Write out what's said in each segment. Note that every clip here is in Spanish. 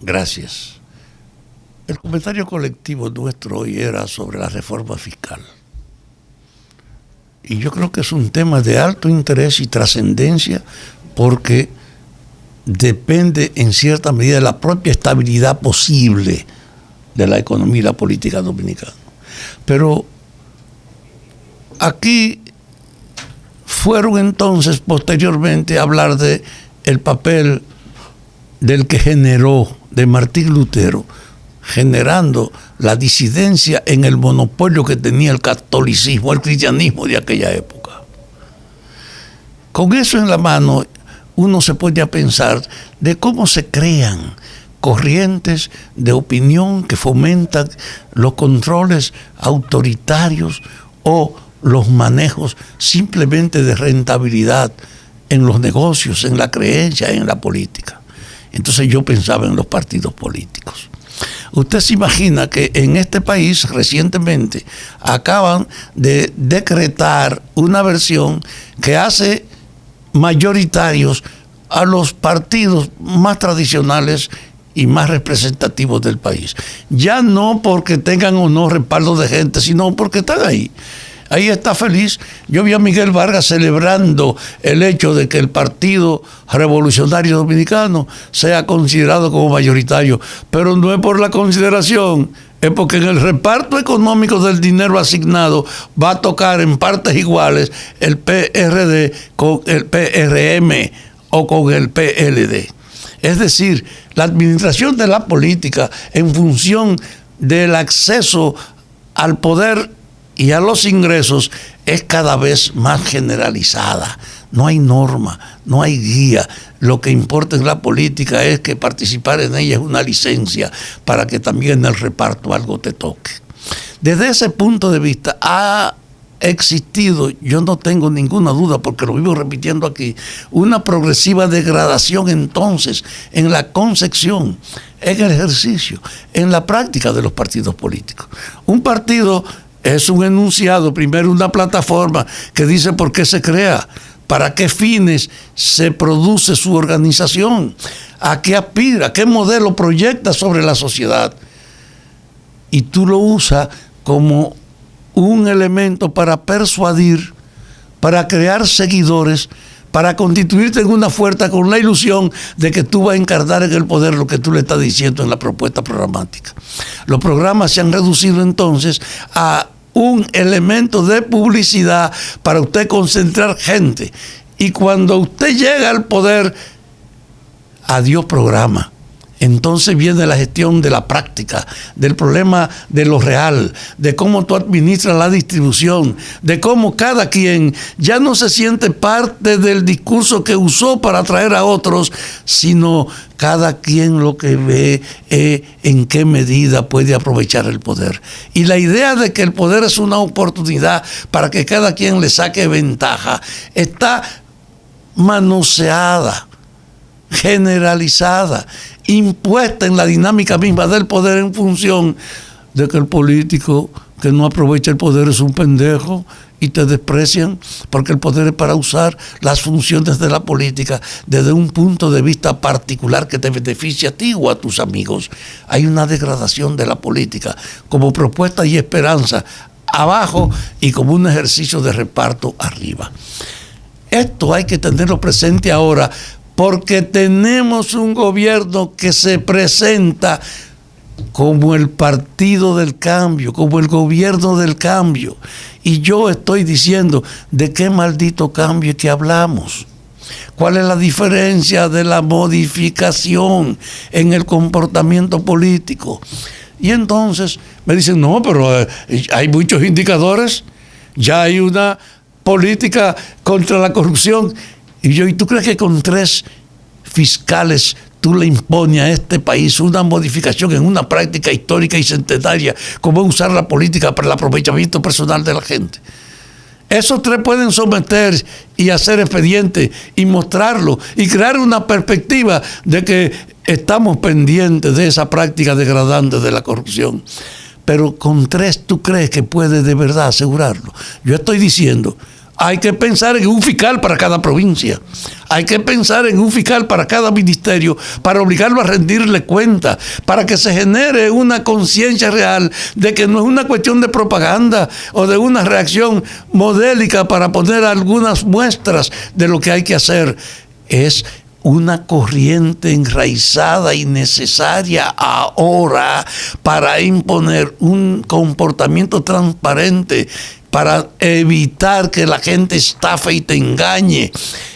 Gracias. El comentario colectivo nuestro hoy era sobre la reforma fiscal. Y yo creo que es un tema de alto interés y trascendencia porque depende en cierta medida de la propia estabilidad posible de la economía y la política dominicana. Pero aquí fueron entonces posteriormente a hablar de el papel del que generó, de Martín Lutero, generando la disidencia en el monopolio que tenía el catolicismo, el cristianismo de aquella época. Con eso en la mano, uno se pone a pensar de cómo se crean corrientes de opinión que fomentan los controles autoritarios o los manejos simplemente de rentabilidad en los negocios, en la creencia, en la política. Entonces yo pensaba en los partidos políticos. Usted se imagina que en este país recientemente acaban de decretar una versión que hace mayoritarios a los partidos más tradicionales y más representativos del país. Ya no porque tengan o no respaldo de gente, sino porque están ahí. Ahí está feliz. Yo vi a Miguel Vargas celebrando el hecho de que el Partido Revolucionario Dominicano sea considerado como mayoritario, pero no es por la consideración, es porque en el reparto económico del dinero asignado va a tocar en partes iguales el PRD con el PRM o con el PLD. Es decir, la administración de la política en función del acceso al poder y a los ingresos es cada vez más generalizada. No hay norma, no hay guía. Lo que importa en la política es que participar en ella es una licencia para que también en el reparto algo te toque. Desde ese punto de vista ha existido, yo no tengo ninguna duda porque lo vivo repitiendo aquí, una progresiva degradación entonces en la concepción, en el ejercicio, en la práctica de los partidos políticos. Un partido es un enunciado, primero una plataforma que dice por qué se crea, para qué fines se produce su organización, a qué aspira, qué modelo proyecta sobre la sociedad. Y tú lo usas como un elemento para persuadir, para crear seguidores, para constituirte en una fuerza con la ilusión de que tú vas a encarnar en el poder lo que tú le estás diciendo en la propuesta programática. Los programas se han reducido entonces a un elemento de publicidad para usted concentrar gente. Y cuando usted llega al poder, adiós programa. Entonces viene la gestión de la práctica, del problema de lo real, de cómo tú administras la distribución, de cómo cada quien ya no se siente parte del discurso que usó para atraer a otros, sino cada quien lo que ve es en qué medida puede aprovechar el poder. Y la idea de que el poder es una oportunidad para que cada quien le saque ventaja está manoseada, generalizada, impuesta en la dinámica misma del poder en función de que el político que no aprovecha el poder es un pendejo y te desprecian porque el poder es para usar las funciones de la política desde un punto de vista particular que te beneficia a ti o a tus amigos. Hay una degradación de la política como propuesta y esperanza abajo y como un ejercicio de reparto arriba. Esto hay que tenerlo presente ahora porque tenemos un gobierno que se presenta como el partido del cambio, como el gobierno del cambio. Y yo estoy diciendo, ¿de qué maldito cambio es que hablamos? ¿Cuál es la diferencia de la modificación en el comportamiento político? Y entonces me dicen, no, pero hay muchos indicadores, ya hay una política contra la corrupción. Y yo, ¿y tú crees que con 3 fiscales tú le impones a este país una modificación en una práctica histórica y centenaria como usar la política para el aprovechamiento personal de la gente? Esos 3 pueden someter y hacer expediente y mostrarlo y crear una perspectiva de que estamos pendientes de esa práctica degradante de la corrupción. Pero con 3 tú crees que puedes de verdad asegurarlo. Yo estoy diciendo, Hay que pensar en un fiscal para cada provincia. Hay que pensar en un fiscal para cada ministerio para obligarlo a rendirle cuenta, para que se genere una conciencia real de que no es una cuestión de propaganda o de una reacción modélica para poner algunas muestras de lo que hay que hacer. Es una corriente enraizada y necesaria ahora para imponer un comportamiento transparente, para evitar que la gente estafe y te engañe.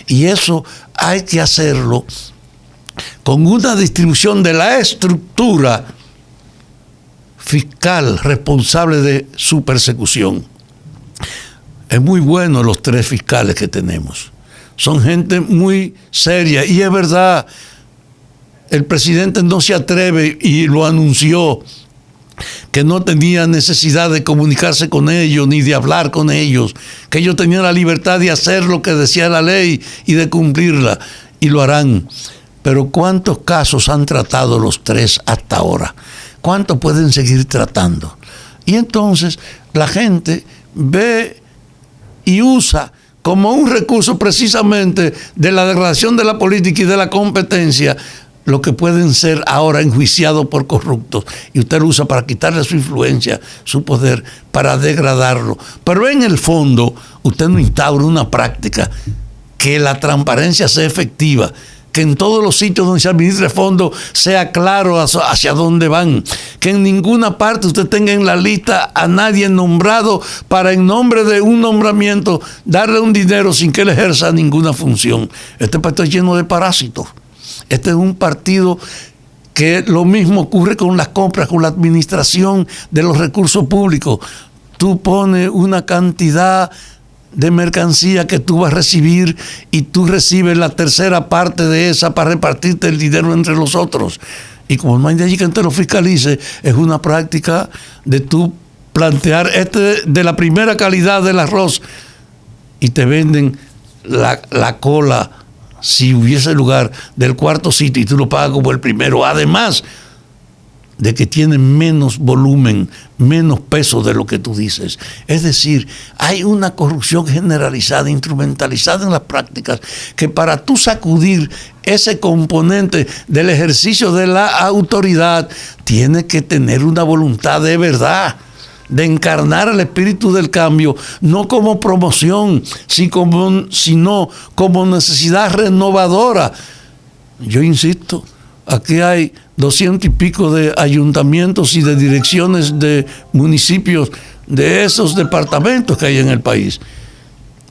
Y eso hay que hacerlo con una distribución de la estructura fiscal responsable de su persecución. Es muy bueno los 3 fiscales que tenemos. Son gente muy seria. Y es verdad, el presidente no se atreve, y lo anunció, que no tenía necesidad de comunicarse con ellos ni de hablar con ellos, que ellos tenían la libertad de hacer lo que decía la ley y de cumplirla, y lo harán. Pero ¿cuántos casos han tratado los 3 hasta ahora? ¿Cuántos pueden seguir tratando? Y entonces la gente ve y usa como un recurso precisamente de la degradación de la política y de la competencia lo que pueden ser ahora enjuiciados por corruptos, y usted lo usa para quitarle su influencia, su poder, para degradarlo. Pero en el fondo usted no instaura una práctica que la transparencia sea efectiva, que en todos los sitios donde se administre fondos sea claro hacia dónde van, que en ninguna parte usted tenga en la lista a nadie nombrado para, en nombre de un nombramiento, darle un dinero sin que él ejerza ninguna función. Este país está lleno de parásitos. Este es un partido que lo mismo ocurre con las compras, con la administración de los recursos públicos. Tú pones una cantidad de mercancía que tú vas a recibir y tú recibes la tercera parte de esa para repartirte el dinero entre los otros. Y como no hay de allí que te lo fiscalice, es una práctica de tú plantear de la primera calidad del arroz y te venden la cola, si hubiese lugar, del cuarto sitio y tú lo pagas como el primero, además de que tiene menos volumen, menos peso de lo que tú dices. Es decir, hay una corrupción generalizada, instrumentalizada en las prácticas, que para tú sacudir ese componente del ejercicio de la autoridad, tiene que tener una voluntad de verdad, de encarnar el espíritu del cambio, no como promoción, sino como necesidad renovadora. Yo insisto, aquí hay 200 y pico de ayuntamientos y de direcciones de municipios de esos departamentos que hay en el país.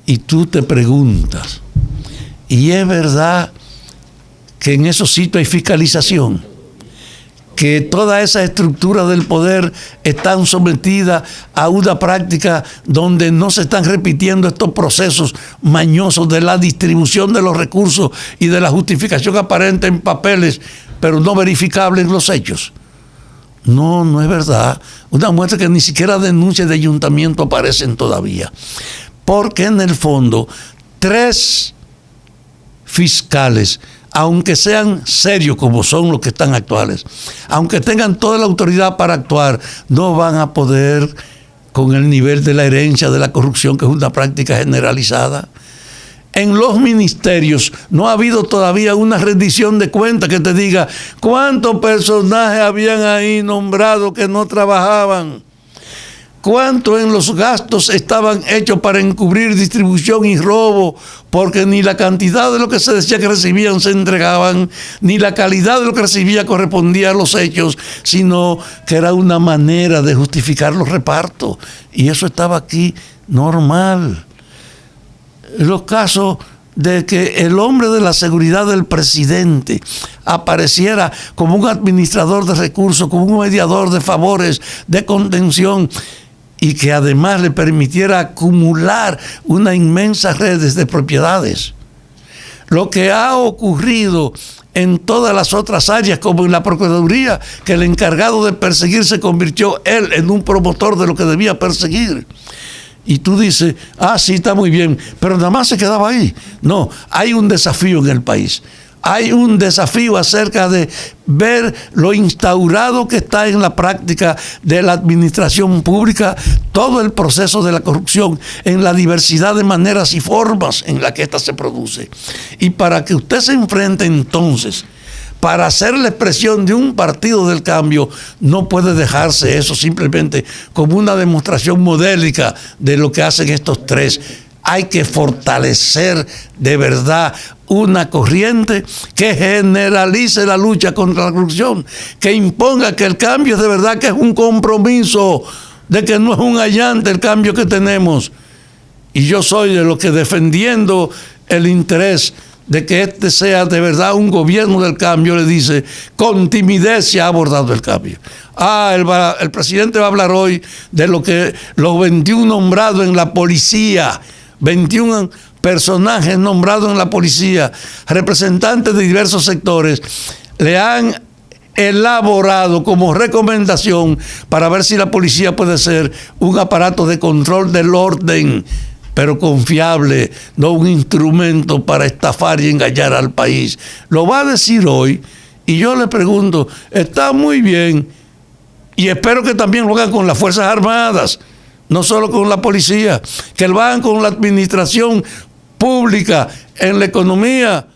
Y tú te preguntas, ¿y es verdad que en esos sitios hay fiscalización? Que toda esa estructura del poder están sometidas a una práctica donde no se están repitiendo estos procesos mañosos de la distribución de los recursos y de la justificación aparente en papeles, pero no verificable en los hechos. No, no es verdad. Una muestra que ni siquiera denuncias de ayuntamiento aparecen todavía. Porque en el fondo, 3 fiscales, aunque sean serios como son los que están actuales, aunque tengan toda la autoridad para actuar, no van a poder con el nivel de la herencia de la corrupción, que es una práctica generalizada. En los ministerios no ha habido todavía una rendición de cuentas que te diga cuántos personajes habían ahí nombrados que no trabajaban, cuánto en los gastos estaban hechos para encubrir distribución y robo, porque ni la cantidad de lo que se decía que recibían se entregaban, ni la calidad de lo que recibía correspondía a los hechos, sino que era una manera de justificar los repartos. Y eso estaba aquí normal. Los casos de que el hombre de la seguridad del presidente apareciera como un administrador de recursos, como un mediador de favores, de contención, y que además le permitiera acumular una inmensa red de propiedades. Lo que ha ocurrido en todas las otras áreas, como en la Procuraduría, que el encargado de perseguir se convirtió él en un promotor de lo que debía perseguir. Y tú dices, sí, está muy bien, pero nada más se quedaba ahí. No, hay un desafío en el país. Hay un desafío acerca de ver lo instaurado que está en la práctica de la administración pública, todo el proceso de la corrupción, en la diversidad de maneras y formas en la que ésta se produce. Y para que usted se enfrente entonces, para hacer la expresión de un partido del cambio, no puede dejarse eso simplemente como una demostración modélica de lo que hacen estos tres. Hay que fortalecer de verdad una corriente que generalice la lucha contra la corrupción, que imponga que el cambio es de verdad, que es un compromiso, de que no es un allante el cambio que tenemos. Y yo soy de los que, defendiendo el interés de que este sea de verdad un gobierno del cambio, le dice, con timidez se ha abordado el cambio. El presidente va a hablar hoy de lo que los 21 nombrados en la policía, 21 personajes nombrados en la policía, representantes de diversos sectores, le han elaborado como recomendación para ver si la policía puede ser un aparato de control del orden, pero confiable, no un instrumento para estafar y engañar al país. Lo va a decir hoy, y yo le pregunto, está muy bien, y espero que también lo hagan con las Fuerzas Armadas, no solo con la policía, que lo hagan con la administración pública, en la economía,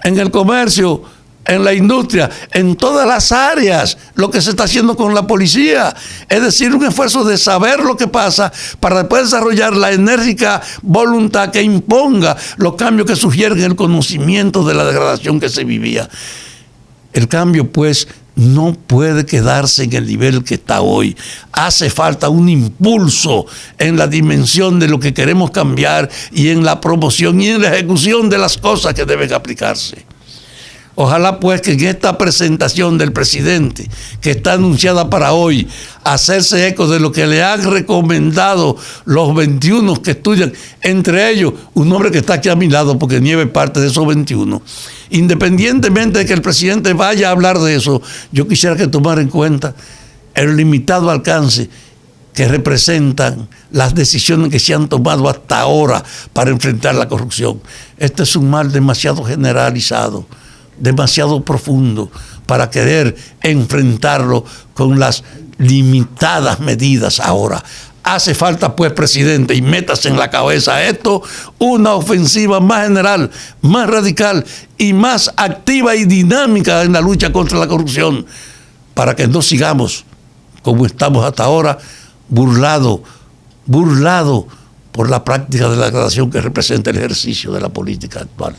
en el comercio, en la industria, en todas las áreas, lo que se está haciendo con la policía. Es decir, un esfuerzo de saber lo que pasa para después desarrollar la enérgica voluntad que imponga los cambios que sugieren el conocimiento de la degradación que se vivía. El cambio, pues, no puede quedarse en el nivel que está hoy. Hace falta un impulso en la dimensión de lo que queremos cambiar y en la promoción y en la ejecución de las cosas que deben aplicarse. Ojalá pues que en esta presentación del presidente, que está anunciada para hoy, hacerse eco de lo que le han recomendado los 21 que estudian, entre ellos un hombre que está aquí a mi lado, porque Nieves es parte de esos 21. Independientemente de que el presidente vaya a hablar de eso, yo quisiera que tomara en cuenta el limitado alcance que representan las decisiones que se han tomado hasta ahora para enfrentar la corrupción. Este es un mal demasiado generalizado, demasiado profundo para querer enfrentarlo con las limitadas medidas ahora. Hace falta, pues, presidente, y métase en la cabeza esto, una ofensiva más general, más radical y más activa y dinámica en la lucha contra la corrupción, para que no sigamos como estamos hasta ahora, burlado por la práctica de la degradación que representa el ejercicio de la política actual.